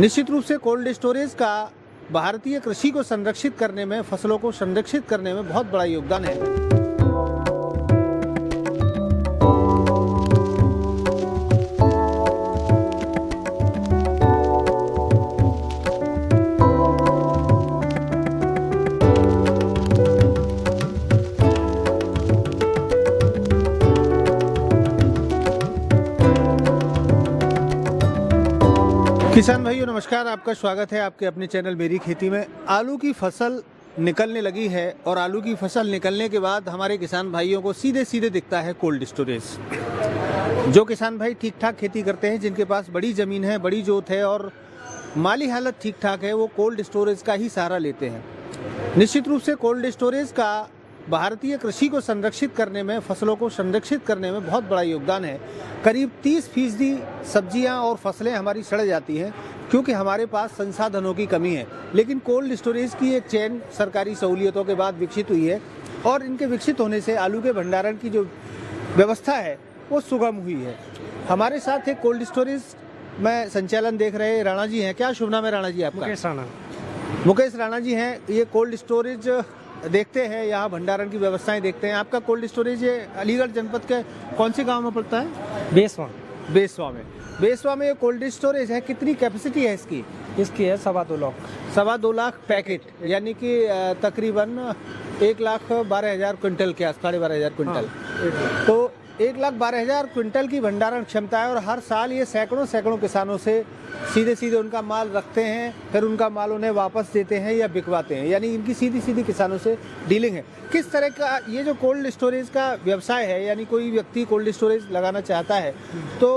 निश्चित रूप से कोल्ड स्टोरेज का भारतीय कृषि को संरक्षित करने में, फसलों को संरक्षित करने में बहुत बड़ा योगदान है। किसान भाइयों नमस्कार, आपका स्वागत है आपके अपने चैनल मेरी खेती में। आलू की फसल निकलने लगी है और आलू की फसल निकलने के बाद हमारे किसान भाइयों को सीधे सीधे दिखता है कोल्ड स्टोरेज। जो किसान भाई ठीक ठाक खेती करते हैं, जिनके पास बड़ी ज़मीन है, बड़ी जोत है और माली हालत ठीक ठाक है, वो कोल्ड स्टोरेज का ही सहारा लेते हैं। निश्चित रूप से कोल्ड स्टोरेज का भारतीय कृषि को संरक्षित करने में, फसलों को संरक्षित करने में बहुत बड़ा योगदान है। करीब 30% सब्जियां और फसलें हमारी सड़ जाती हैं क्योंकि हमारे पास संसाधनों की कमी है। लेकिन कोल्ड स्टोरेज की एक चेन सरकारी सहूलियतों के बाद विकसित हुई है और इनके विकसित होने से आलू के भंडारण की जो व्यवस्था है वो सुगम हुई है। हमारे साथ एक कोल्ड स्टोरेज में संचालन देख रहे राणा जी हैं। क्या शुभ नाम है राणा जी आपका? मुकेश राणा जी हैं। ये कोल्ड स्टोरेज देखते हैं, यहाँ भंडारण की व्यवस्थाएं देखते हैं। आपका कोल्ड स्टोरेज ये अलीगढ़ जनपद के कौन से गांव में पड़ता है? बेसवा में ये कोल्ड स्टोरेज है। कितनी कैपेसिटी है इसकी? इसकी है 2.25 लाख। 2.25 लाख पैकेट, यानी कि तकरीबन 1,12,000 क्विंटल के आस, 12,500 क्विंटल। तो 1,12,000 क्विंटल की भंडारण क्षमता है और हर साल ये सैकड़ों किसानों से सीधे उनका माल रखते हैं, फिर उनका माल उन्हें वापस देते हैं या बिकवाते हैं, यानी इनकी सीधी किसानों से डीलिंग है। किस तरह का ये जो कोल्ड स्टोरेज का व्यवसाय है, यानी कोई व्यक्ति कोल्ड स्टोरेज लगाना चाहता है तो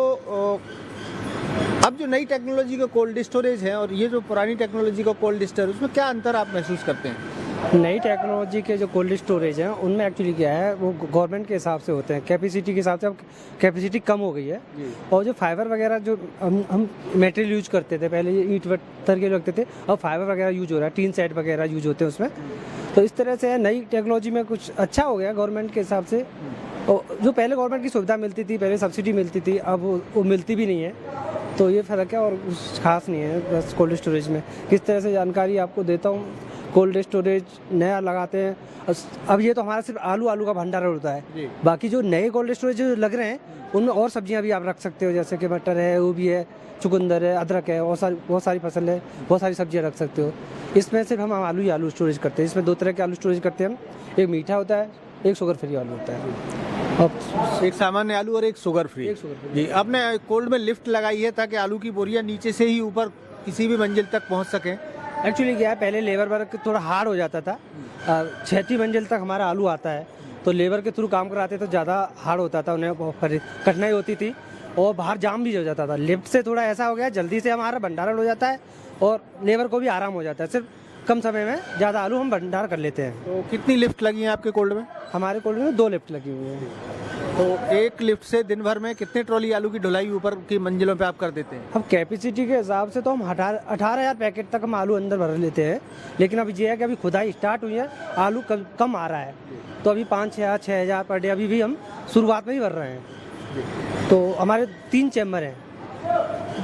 अब जो नई टेक्नोलॉजी का कोल्ड स्टोरेज है और ये जो पुरानी टेक्नोलॉजी का कोल्ड स्टोरेज, उसमें क्या अंतर आप महसूस करते हैं? नई टेक्नोलॉजी के जो कोल्ड स्टोरेज हैं उनमें एक्चुअली क्या है, वो गवर्नमेंट के हिसाब से होते हैं, कैपेसिटी के हिसाब से। अब कैपेसिटी कम हो गई है और जो फाइबर वगैरह जो हम मटेरियल यूज करते थे, पहले ये ईंट पत्थर के रखते थे, अब फाइबर वगैरह यूज हो रहा है, टीन सेट वगैरह यूज होते हैं उसमें। तो इस तरह से नई टेक्नोलॉजी में कुछ अच्छा हो गया गवर्नमेंट के हिसाब से। और जो पहले गवर्नमेंट की सुविधा मिलती थी, पहले सब्सिडी मिलती थी, अब वो मिलती भी नहीं है। तो ये फ़र्क है और कुछ खास नहीं है बस कोल्ड स्टोरेज में। किस तरह से जानकारी आपको देता हूँ। कोल्ड स्टोरेज नया लगाते हैं। अब ये तो हमारा सिर्फ आलू का भंडारण होता है। बाकी जो नए कोल्ड स्टोरेज जो लग रहे हैं उनमें और सब्जियां भी आप रख सकते हो, जैसे कि मटर है, वो भी है, चुकंदर है, अदरक है, बहुत सारी फसल है, बहुत सारी सब्जियां रख सकते हो। इसमें सिर्फ हम आलू स्टोरेज करते हैं। इसमें 2 तरह के आलू स्टोरेज करते हैं हम, एक मीठा होता है, एक शुगर फ्री आलू होता है। अब एक सामान्य आलू और एक शुगर फ्री। जी, आपने कोल्ड में लिफ्ट लगाई है ताकि आलू की बोरियां नीचे से ही ऊपर किसी भी मंजिल तक पहुंच सकें। एक्चुअली क्या है, पहले लेबर वर्क थोड़ा हार्ड हो जाता था। 6वीं मंजिल तक हमारा आलू आता है तो लेबर के थ्रू काम कराते तो ज़्यादा हार्ड होता था, उन्हें कठिनाई होती थी और बाहर जाम भी हो जाता था। लिफ्ट से थोड़ा ऐसा हो गया, जल्दी से हमारा भंडारण हो जाता है और लेबर को भी आराम हो जाता है। सिर्फ कम समय में ज़्यादा आलू हम भंडार कर लेते हैं। तो कितनी लिफ्ट लगी है आपके कोल्ड में? हमारे कोल्ड में 2 लिफ्ट लगी हुई हैं। तो एक लिफ्ट से दिन भर में कितने ट्रॉली आलू की ढुलाई ऊपर की मंजिलों पे आप कर देते हैं? अब कैपेसिटी के हिसाब से तो हम 18,000 पैकेट तक हम आलू अंदर भर लेते हैं। लेकिन अभी ये है कि अभी खुदाई स्टार्ट हुई है, आलू कम आ रहा है, तो अभी 5-6 पर डे अभी भी हम शुरुआत में ही भर रहे हैं। तो हमारे 3 चैम्बर हैं,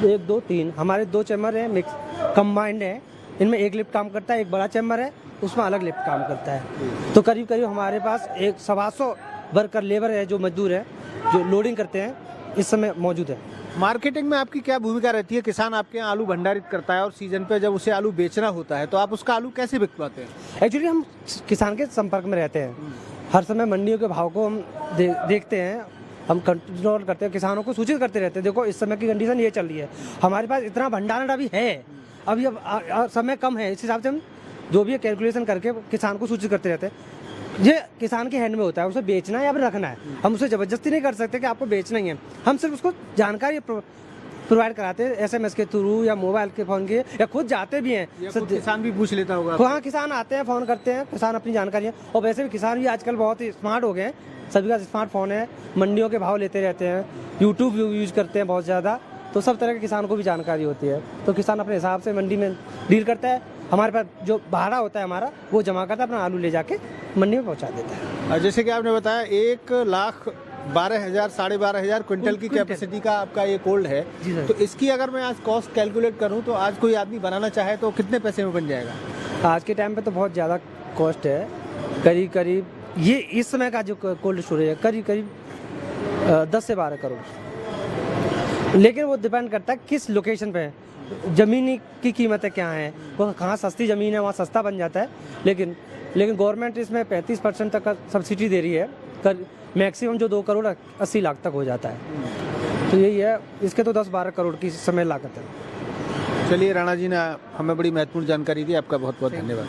1 2 3 हमारे 2 चैम्बर हैं, मिक्स कंबाइंड है। इनमें एक लिफ्ट काम करता है, एक बड़ा चैम्बर है, उसमें अलग लिफ्ट काम करता है। तो करीब हमारे पास 125 वर्कर लेबर है, जो मजदूर है, जो लोडिंग करते हैं, इस समय मौजूद है। मार्केटिंग में आपकी क्या भूमिका रहती है? किसान आपके यहाँ आलू भंडारित करता है और सीजन पे जब उसे आलू बेचना होता है तो आप उसका आलू कैसे बिकवाते हैं? एक्चुअली हम किसान के संपर्क में रहते हैं, हर समय मंडियों के भाव को हम देखते हैं, हम कंट्रोल करते हैं, किसानों को सूचित करते रहते हैं। देखो इस समय की कंडीशन ये चल रही है, हमारे पास इतना भंडारण अभी है, अभी अब समय कम है, इस हिसाब से हम जो भी कैलकुलेशन करके किसान को सूचित करते रहते हैं। ये किसान के हैंड में होता है, उसे बेचना है या फिर रखना है। हम उसे जबरदस्ती नहीं कर सकते कि आपको बेचना ही है, हम सिर्फ उसको जानकारी प्रोवाइड कराते हैं, SMS के थ्रू या मोबाइल के फ़ोन के, या खुद जाते भी हैं। किसान भी पूछ लेता होगा? हाँ, किसान आते हैं, फ़ोन करते हैं, किसान अपनी जानकारियाँ। और वैसे भी किसान भी आजकल बहुत ही स्मार्ट हो गए हैं, सभी का स्मार्टफोन है, मंडियों के भाव लेते रहते हैं, यूट्यूब यूज़ करते हैं बहुत ज़्यादा, तो सब तरह के किसान को भी जानकारी होती है। तो किसान अपने हिसाब से मंडी में डील करता है। हमारे पास जो भाड़ा होता है हमारा, वो जमा करता है, अपना आलू ले जाके मंडी में पहुंचा देता है। जैसे कि आपने बताया 1 लाख 12,000 12,500 क्विंटल की क्विंटल। कैपेसिटी का आपका ये कोल्ड है। जी सर। तो इसकी अगर मैं आज कॉस्ट कैलकुलेट करूं तो आज कोई आदमी बनाना चाहे तो कितने पैसे में बन जाएगा? आज के टाइम पे तो बहुत ज़्यादा कॉस्ट है, करीब करीब ये इस समय का जो कोल्ड स्टोरेज है करीब करीब 10 से 12 करोड़। लेकिन वो डिपेंड करता है किस लोकेशन पे है, ज़मीन की कीमतें क्या हैं, वो कहाँ सस्ती ज़मीन है वहाँ सस्ता बन जाता है। लेकिन गवर्नमेंट इसमें 35% तक का सब्सिडी दे रही है, मैक्सिमम जो 2 करोड़ 80 लाख तक हो जाता है। तो यही है, इसके तो 10-12 करोड़ की समय लागत है। चलिए राणा जी ने हमें बड़ी महत्वपूर्ण जानकारी दी, आपका बहुत बहुत धन्यवाद।